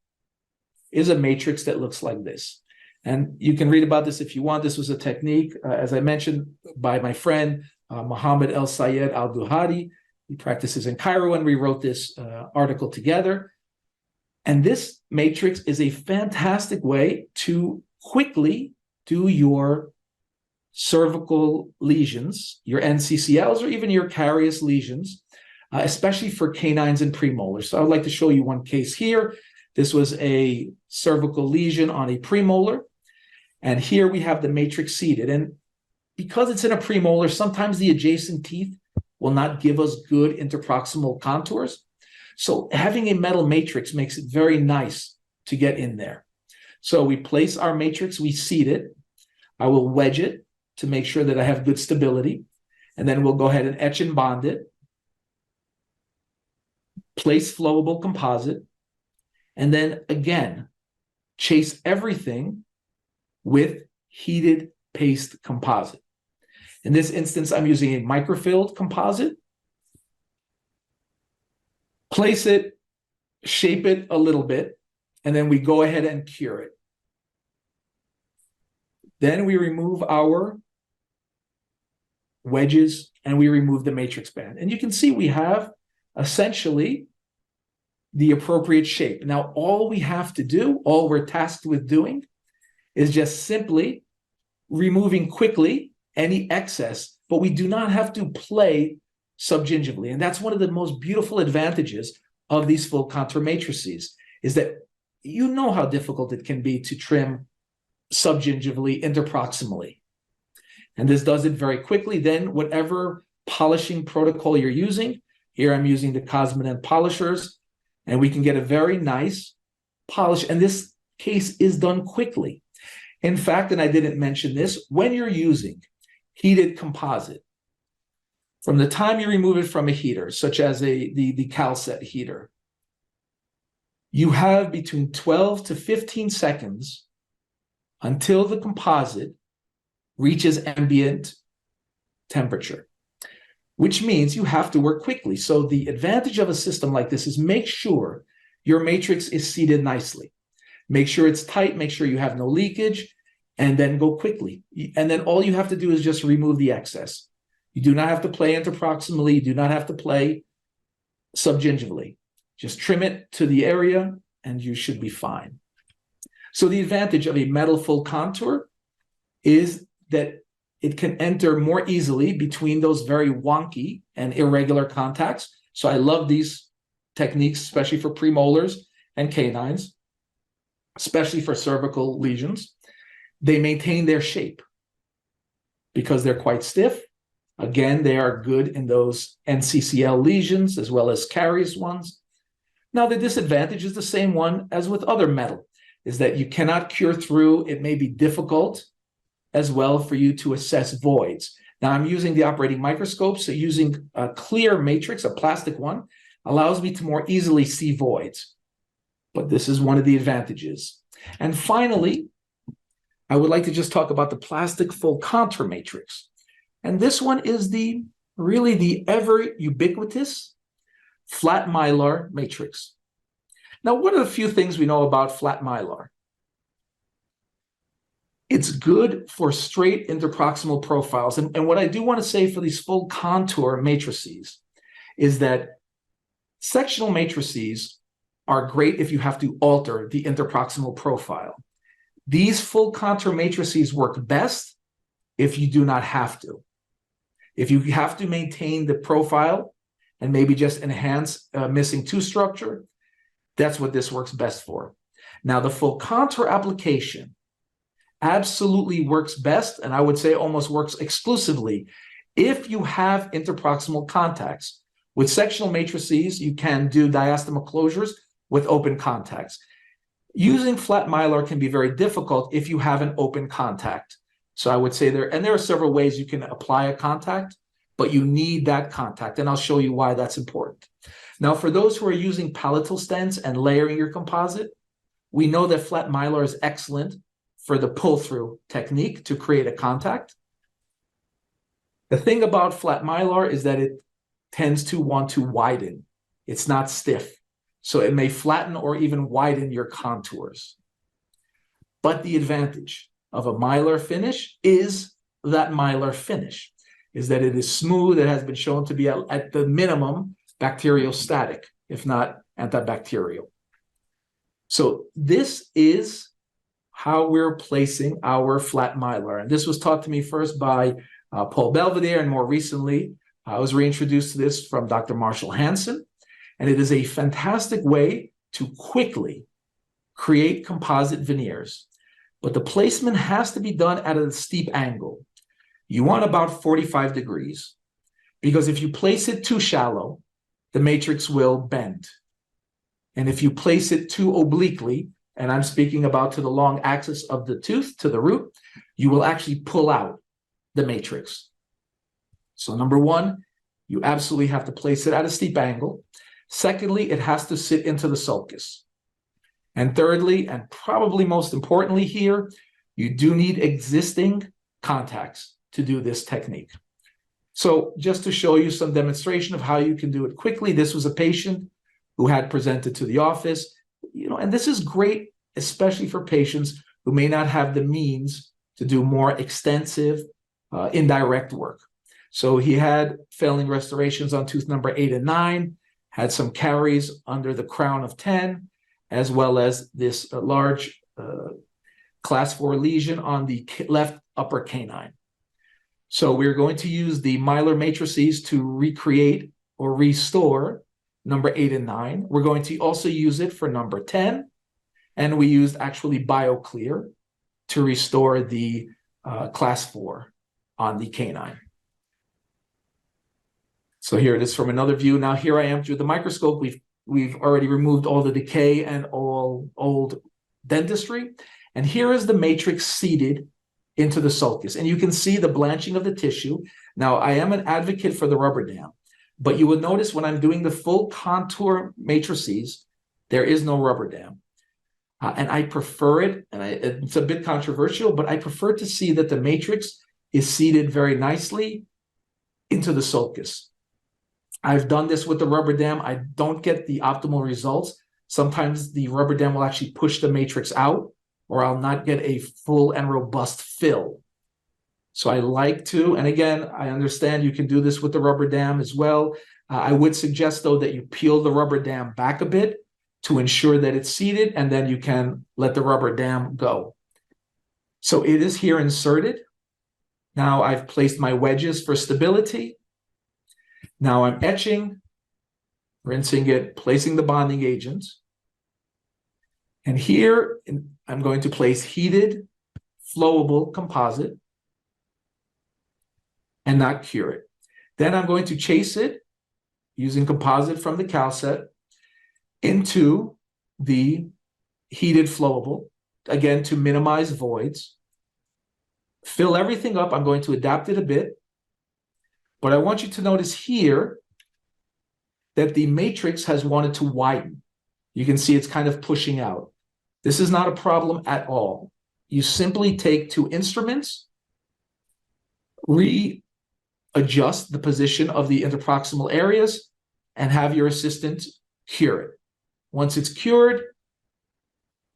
is a matrix that looks like this. And you can read about this if you want. This was a technique, as I mentioned, by my friend, Mohammed El Sayed Al-Duhadi. He practices in Cairo, and we wrote this article together. And this matrix is a fantastic way to quickly do your cervical lesions, your NCCLs, or even your carious lesions, especially for canines and premolars. So I would like to show you one case here. This was a cervical lesion on a premolar. And here we have the matrix seated. And because it's in a premolar, sometimes the adjacent teeth will not give us good interproximal contours. So having a metal matrix makes it very nice to get in there. So we place our matrix, we seat it. I will wedge it to make sure that I have good stability. And then we'll go ahead and etch and bond it. Place flowable composite. And then again, chase everything with heated paste composite. In this instance, I'm using a microfilled composite. Place it, shape it a little bit, and then we go ahead and cure it. Then we remove our wedges and we remove the matrix band. And you can see we have essentially the appropriate shape. Now, all we have to do, all we're tasked with doing, is just simply removing quickly any excess, but we do not have to play subgingivally. And that's one of the most beautiful advantages of these full contour matrices, is that you know how difficult it can be to trim subgingivally, interproximally. And this does it very quickly. Then whatever polishing protocol you're using, here I'm using the Cosmonet polishers, and we can get a very nice polish. And this case is done quickly. In fact, and I didn't mention this, when you're using heated composite, from the time you remove it from a heater, such as the Calset heater, you have between 12 to 15 seconds until the composite reaches ambient temperature, which means you have to work quickly. So the advantage of a system like this is make sure your matrix is seated nicely. Make sure it's tight, make sure you have no leakage, and then go quickly. And then all you have to do is just remove the excess. You do not have to play interproximally, you do not have to play subgingivally. Just trim it to the area and you should be fine. So the advantage of a metal full contour is that it can enter more easily between those very wonky and irregular contacts. So I love these techniques, especially for premolars and canines, especially for cervical lesions. They maintain their shape because they're quite stiff. Again, they are good in those NCCL lesions as well as caries ones. Now, the disadvantage is the same one as with other metal, is that you cannot cure through. It may be difficult as well for you to assess voids. Now, I'm using the operating microscope, so using a clear matrix, a plastic one, allows me to more easily see voids. But this is one of the advantages. And finally, I would like to just talk about the plastic full contour matrix. And this one is really the ever ubiquitous flat mylar matrix. Now, what are the few things we know about flat mylar? It's good for straight interproximal profiles. And what I do want to say for these full contour matrices is that sectional matrices are great if you have to alter the interproximal profile. These full contour matrices work best if you do not have to. If you have to maintain the profile and maybe just enhance missing tooth structure, that's what this works best for. Now, the full contour application absolutely works best, and I would say almost works exclusively, if you have interproximal contacts. With sectional matrices, you can do diastemal closures with open contacts. Using flat mylar can be very difficult if you have an open contact. So I would say there are several ways you can apply a contact, but you need that contact, and I'll show you why that's important. Now, for those who are using palatal stents and layering your composite, we know that flat mylar is excellent for the pull-through technique to create a contact. The thing about flat mylar is that it tends to want to widen. It's not stiff, so it may flatten or even widen your contours. But the advantage of a mylar finish is that mylar finish, is that it is smooth. It has been shown to be at the minimum bacteriostatic, if not antibacterial. So this is how we're placing our flat mylar. And this was taught to me first by Paul Belvedere, and more recently, I was reintroduced to this from Dr. Marshall Hansen. And it is a fantastic way to quickly create composite veneers. But the placement has to be done at a steep angle. You want about 45 degrees, because if you place it too shallow, the matrix will bend. And if you place it too obliquely, and I'm speaking about to the long axis of the tooth, to the root, you will actually pull out the matrix. So number one, you absolutely have to place it at a steep angle. Secondly, it has to sit into the sulcus. And thirdly, and probably most importantly here, you do need existing contacts to do this technique. So just to show you some demonstration of how you can do it quickly, this was a patient who had presented to the office. And this is great, especially for patients who may not have the means to do more extensive indirect work. So he had failing restorations on tooth number 8 and 9, had some caries under the crown of 10, as well as this large class 4 lesion on the left upper canine. So we're going to use the mylar matrices to recreate or restore number 8 and 9. We're going to also use it for number 10. And we used actually BioClear to restore the class 4 on the canine. So here it is from another view. Now here I am through the microscope. We've already removed all the decay and all old dentistry. And here is the matrix seated into the sulcus. And you can see the blanching of the tissue. Now I am an advocate for the rubber dam, but you will notice when I'm doing the full contour matrices, there is no rubber dam. And I prefer it, and it's a bit controversial, but I prefer to see that the matrix is seated very nicely into the sulcus. I've done this with the rubber dam. I don't get the optimal results. Sometimes the rubber dam will actually push the matrix out, or I'll not get a full and robust fill. So I like to, and again, I understand you can do this with the rubber dam as well. I would suggest, though, that you peel the rubber dam back a bit to ensure that it's seated, and then you can let the rubber dam go. So it is here inserted. Now I've placed my wedges for stability. Now I'm etching, rinsing it, placing the bonding agent. And here I'm going to place heated, flowable composite and not cure it. Then I'm going to chase it using composite from the cal set into the heated flowable, again, to minimize voids. Fill everything up. I'm going to adapt it a bit. But I want you to notice here that the matrix has wanted to widen. You can see it's kind of pushing out. This is not a problem at all. You simply take two instruments, readjust the position of the interproximal areas, and have your assistant cure it. Once it's cured,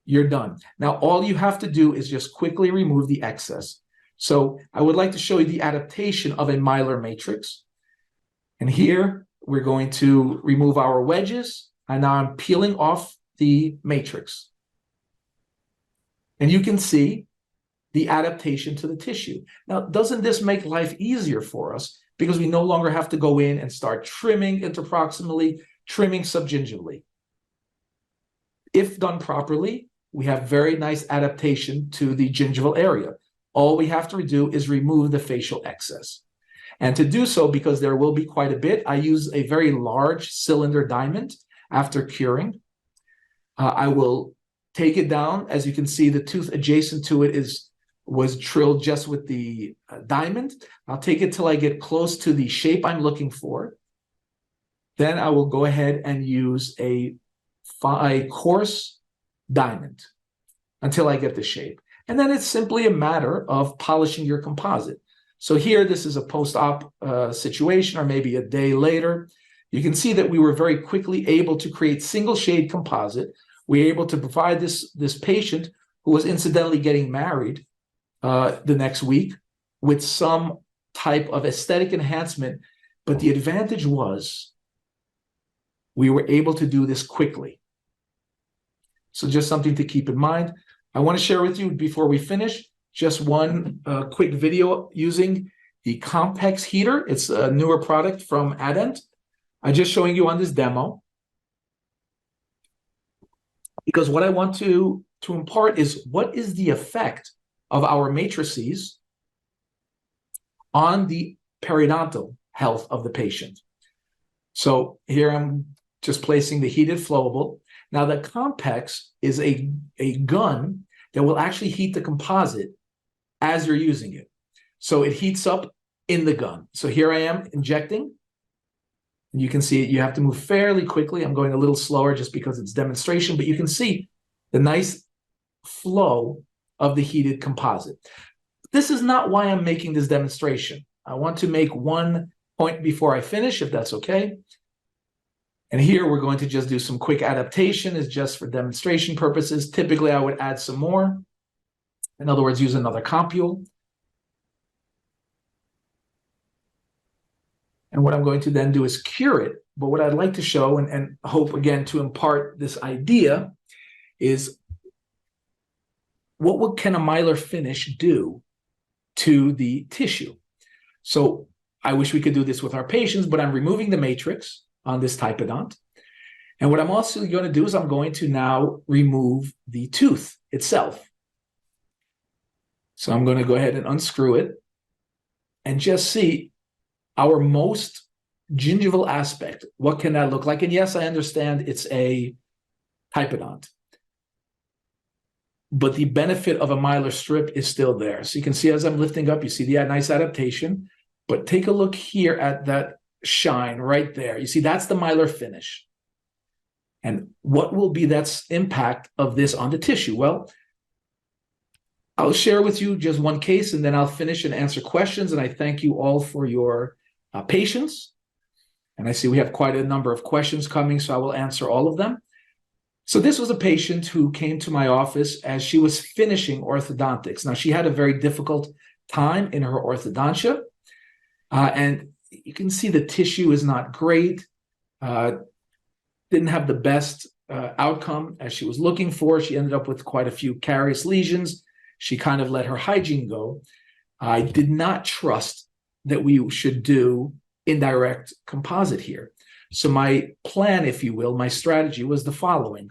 you're done. Now, all you have to do is just quickly remove the excess. So I would like to show you the adaptation of a mylar matrix. And here we're going to remove our wedges. And now I'm peeling off the matrix. And you can see the adaptation to the tissue. Now, doesn't this make life easier for us? Because we no longer have to go in and start trimming interproximally, trimming subgingivally. If done properly, we have very nice adaptation to the gingival area. All we have to do is remove the facial excess. And to do so, because there will be quite a bit, I use a very large cylinder diamond after curing. I will take it down. As you can see, the tooth adjacent to it was drilled just with the diamond. I'll take it till I get close to the shape I'm looking for. Then I will go ahead and use a coarse diamond until I get the shape. And then it's simply a matter of polishing your composite. So here, this is a post-op situation, or maybe a day later. You can see that we were very quickly able to create single shade composite. We were able to provide this patient, who was incidentally getting married the next week, with some type of aesthetic enhancement. But the advantage was we were able to do this quickly. So just something to keep in mind. I want to share with you, before we finish, just one quick video using the Compex heater. It's a newer product from Adent. I'm just showing you on this demo, because what I want to impart is, what is the effect of our matrices on the periodontal health of the patient. So here I'm just placing the heated flowable. Now, the Compex is a gun that will actually heat the composite as you're using it. So it heats up in the gun. So here I am injecting. You can see you have to move fairly quickly. I'm going a little slower just because it's demonstration, but you can see the nice flow of the heated composite. This is not why I'm making this demonstration. I want to make one point before I finish, if that's okay. And here we're going to just do some quick adaptation. It's just for demonstration purposes. Typically, I would add some more. In other words, use another compule. And what I'm going to then do is cure it. But what I'd like to show, and hope, again, to impart this idea, is what can a mylar finish do to the tissue? So I wish we could do this with our patients, but I'm removing the matrix on this typodont. And what I'm also going to do is I'm going to now remove the tooth itself. So I'm going to go ahead and unscrew it and just see our most gingival aspect. What can that look like? And yes, I understand it's a typodont, but the benefit of a mylar strip is still there. So you can see as I'm lifting up, you see the nice adaptation, but take a look here at that shine right there. You see, that's the mylar finish. And what will be that impact of this on the tissue? Well, I'll share with you just one case, and then I'll finish and answer questions. And I thank you all for your patience. And I see we have quite a number of questions coming, so I will answer all of them. So this was a patient who came to my office as she was finishing orthodontics. Now, she had a very difficult time in her orthodontia, and you can see the tissue is not great, didn't have the best outcome as she was looking for. She ended up with quite a few carious lesions. She kind of let her hygiene go. I did not trust that we should do indirect composite here. So my plan, if you will, my strategy was the following.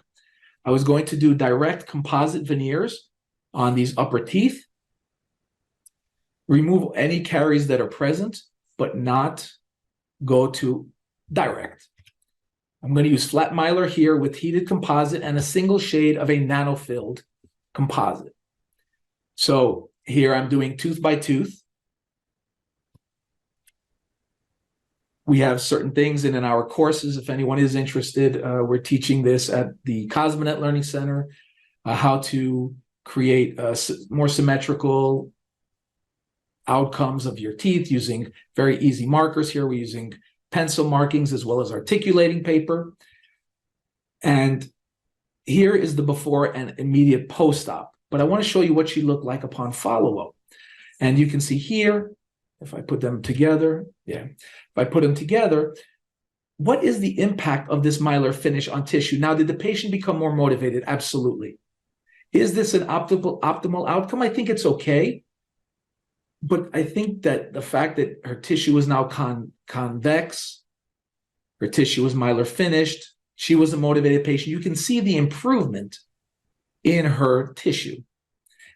I was going to do direct composite veneers on these upper teeth, remove any caries that are present, but not go to direct. I'm going to use flat mylar here with heated composite and a single shade of a nano-filled composite. So here I'm doing tooth by tooth. We have certain things in our courses. If anyone is interested, we're teaching this at the Cosmonet Learning Center, how to create more symmetrical outcomes of your teeth using very easy markers here. We're using pencil markings as well as articulating paper. And here is the before and immediate post-op. But I want to show you what she looked like upon follow-up. And you can see here, if I put them together, if I put them together, what is the impact of this mylar finish on tissue? Now, did the patient become more motivated? Absolutely. Is this an optimal outcome? I think it's okay. But I think that the fact that her tissue is now convex, her tissue is mylar finished, she was a motivated patient. You can see the improvement in her tissue.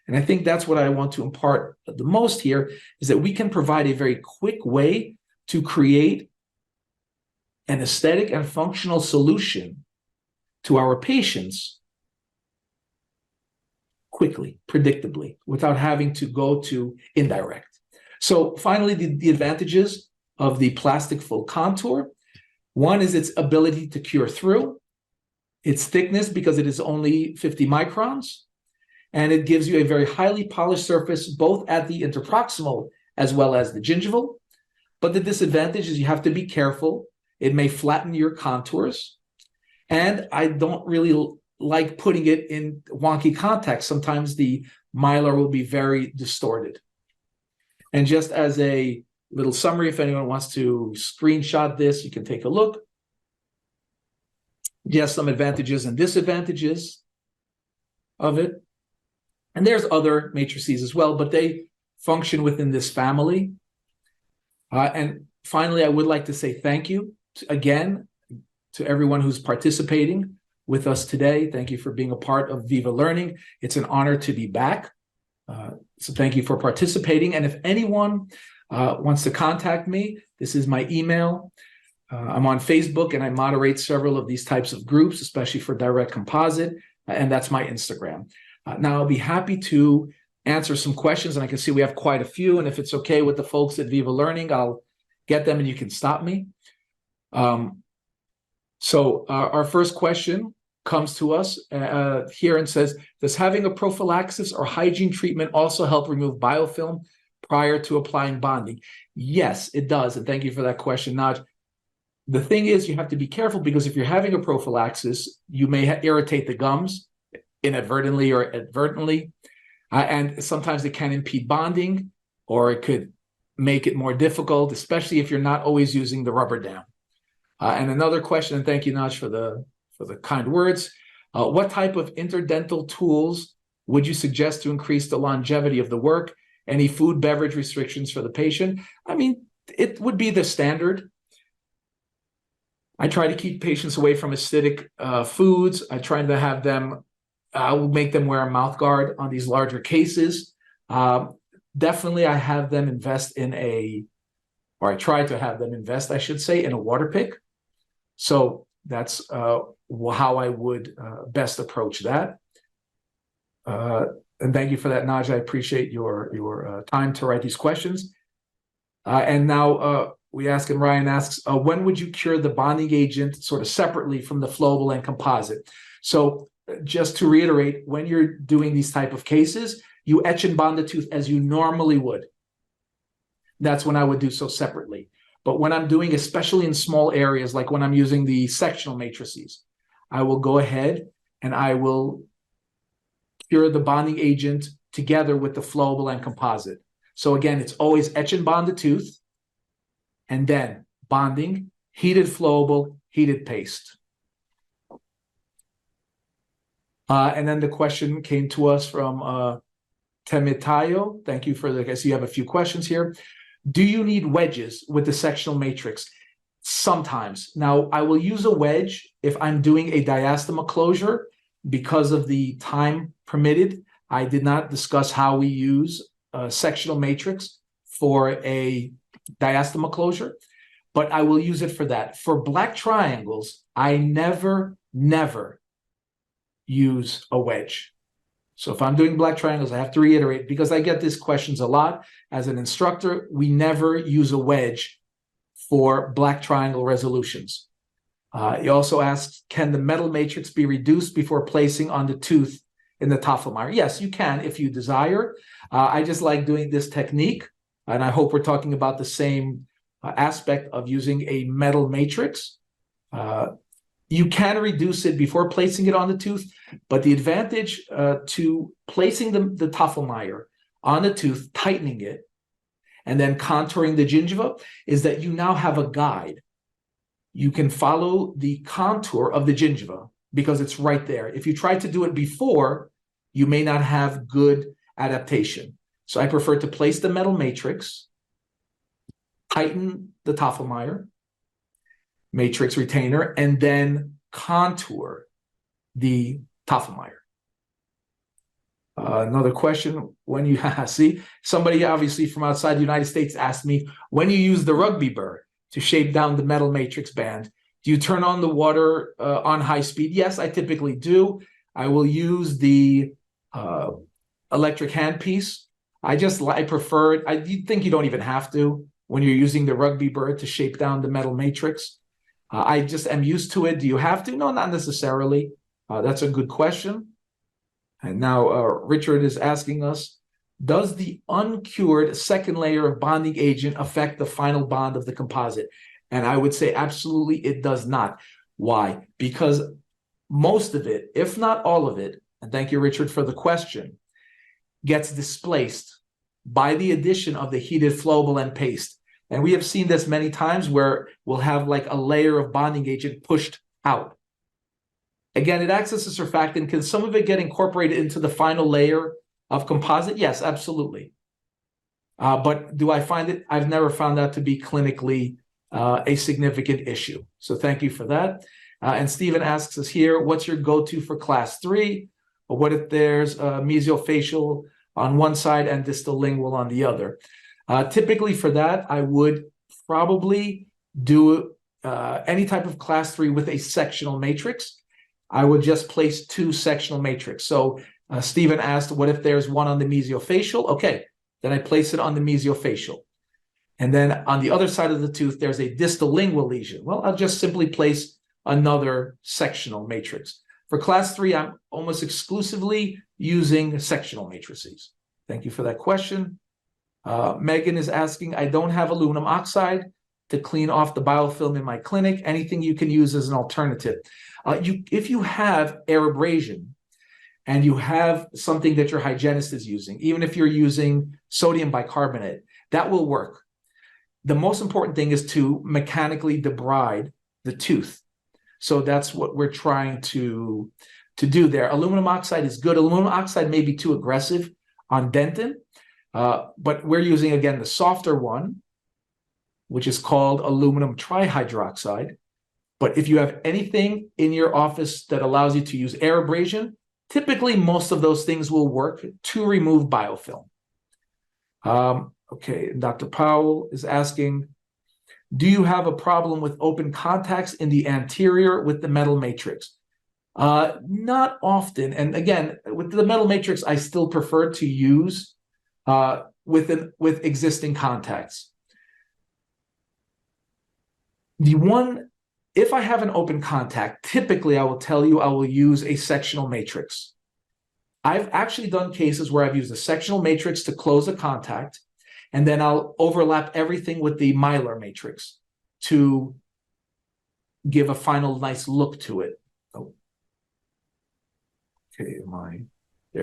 And I think that's what I want to impart the most here, is that we can provide a very quick way to create an aesthetic and functional solution to our patients quickly, predictably, without having to go to indirect. So finally, the advantages of the plastic full contour. One is its ability to cure through, its thickness because it is only 50 microns, and it gives you a very highly polished surface, both at the interproximal as well as the gingival. But the disadvantage is you have to be careful. It may flatten your contours. And I don't really like putting it in wonky context. Sometimes the mylar will be very distorted. And just as a little summary, if anyone wants to screenshot this, you can take a look. Yes, some advantages and disadvantages of it. And there's other matrices as well, but they function within this family. And finally, I would like to say thank you again to everyone who's participating with us today. Thank you for being a part of Viva Learning. It's an honor to be back. So thank you for participating. And if anyone wants to contact me, this is my email. I'm on Facebook and I moderate several of these types of groups, especially for direct composite, and that's my Instagram. Now I'll be happy to answer some questions, and I can see we have quite a few, and if it's okay with the folks at Viva Learning, I'll get them and you can stop me. So our first question comes to us here and says, does having a prophylaxis or hygiene treatment also help remove biofilm prior to applying bonding? Yes, it does, and thank you for that question, Naj. The thing is, you have to be careful because if you're having a prophylaxis, you may irritate the gums inadvertently or advertently, and sometimes it can impede bonding, or it could make it more difficult, especially if you're not always using the rubber dam. And another question, and thank you, Naj, for the kind words. What type of interdental tools would you suggest to increase the longevity of the work? Any food, beverage restrictions for the patient? I mean, it would be the standard. I try to keep patients away from acidic foods. I try to have them, I will make them wear a mouth guard on these larger cases. Definitely, I have them invest in or I try to have them invest, I should say, in a water pick. So that's how I would best approach that. And thank you for that, Naj. I appreciate your time to write these questions. And now we ask, and Ryan asks, when would you cure the bonding agent sort of separately from the flowable and composite? So just to reiterate, when you're doing these type of cases, you etch and bond the tooth as you normally would. That's when I would do so separately. But when I'm doing, especially in small areas, like when I'm using the sectional matrices, I will go ahead and I will cure the bonding agent together with the flowable and composite. So again, it's always etch and bond the tooth, and then bonding, heated flowable, heated paste. And then the question came to us from Temitayo, thank you for the, I see you have a few questions here. Do you need wedges with the sectional matrix? Sometimes. Now, I will use a wedge if I'm doing a diastema closure because of the time permitted. I did not discuss how we use a sectional matrix for a diastema closure, but I will use it for that. For black triangles, I never use a wedge. So if I'm doing black triangles, I have to reiterate because I get these questions a lot. As an instructor, we never use a wedge for black triangle resolutions. He also asks, can the metal matrix be reduced before placing on the tooth in the Tafelmeier? Yes, you can if you desire. I just like doing this technique, and I hope we're talking about the same aspect of using a metal matrix. You can reduce it before placing it on the tooth, but the advantage to placing the Tafelmeier on the tooth, tightening it, and then contouring the gingiva is that you now have a guide. You can follow the contour of the gingiva because it's right there. If you try to do it before, you may not have good adaptation. So I prefer to place the metal matrix, tighten the Tafelmeier, matrix retainer, and then contour the Tafelmeier. Another question, when you see, somebody obviously from outside the United States asked me, when you use the rugby burr to shape down the metal matrix band, do you turn on the water on high speed? Yes, I typically do. I will use the electric handpiece. I prefer it. I think you don't even have to when you're using the rugby burr to shape down the metal matrix. I just am used to it. Do you have to? No, not necessarily. That's a good question. And now Richard is asking us, does the uncured second layer of bonding agent affect the final bond of the composite? And I would say absolutely it does not. Why? Because most of it, if not all of it, and thank you, Richard, for the question, gets displaced by the addition of the heated flowable end paste. And we have seen this many times where we'll have like a layer of bonding agent pushed out. Again, it acts as a surfactant. Can some of it get incorporated into the final layer of composite? Yes, absolutely. But do I find it? I've never found that to be clinically a significant issue. So thank you for that. And Stephen asks us here, what's your go-to for class 3? Or what if there's mesiofacial on one side and distal lingual on the other? Typically for that, I would probably do any type of class 3 with a sectional matrix. I would just place 2 sectional matrix. So Stephen asked, what if there's one on the mesiofacial? Okay, then I place it on the mesiofacial. And then on the other side of the tooth, there's a distal lingual lesion. Well, I'll just simply place another sectional matrix. For class 3, I'm almost exclusively using sectional matrices. Thank you for that question. Megan is asking, I don't have aluminum oxide to clean off the biofilm in my clinic. Anything you can use as an alternative? If you have air abrasion and you have something that your hygienist is using, even if you're using sodium bicarbonate, that will work. The most important thing is to mechanically debride the tooth. So that's what we're trying to do there. Aluminum oxide is good. Aluminum oxide may be too aggressive on dentin, but we're using, again, the softer one, which is called aluminum trihydroxide. But if you have anything in your office that allows you to use air abrasion, typically most of those things will work to remove biofilm. Okay, Dr. Powell is asking, do you have a problem with open contacts in the anterior with the metal matrix? Not often. And again, with the metal matrix, I still prefer to use with existing contacts. If I have an open contact, typically I will tell you I will use a sectional matrix. I've actually done cases where I've used a sectional matrix to close a contact, and then I'll overlap everything with the mylar matrix to give a final nice look to it. Oh. Okay,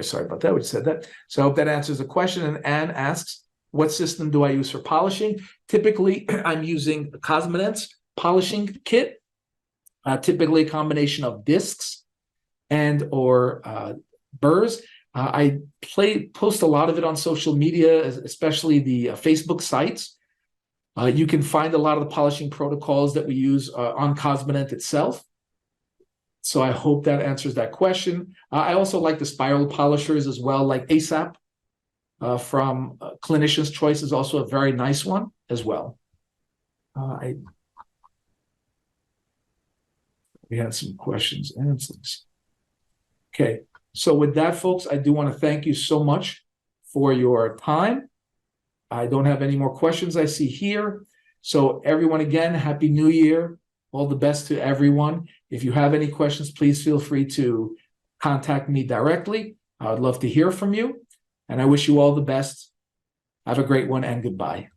sorry about that, we said that. So I hope that answers the question. And Anne asks, what system do I use for polishing? Typically, I'm using a Cosmodent's polishing kit. Typically a combination of discs and or burrs. I post a lot of it on social media, especially the Facebook sites. You can find a lot of the polishing protocols that we use on Cosmonet itself. So I hope that answers that question. I also like the spiral polishers as well, like ASAP from Clinician's Choice is also a very nice one as well. We had some questions and answers. Okay, so with that, folks, I do want to thank you so much for your time. I don't have any more questions I see here. So everyone, again, Happy New Year. All the best to everyone. If you have any questions, please feel free to contact me directly. I would love to hear from you. And I wish you all the best. Have a great one and goodbye.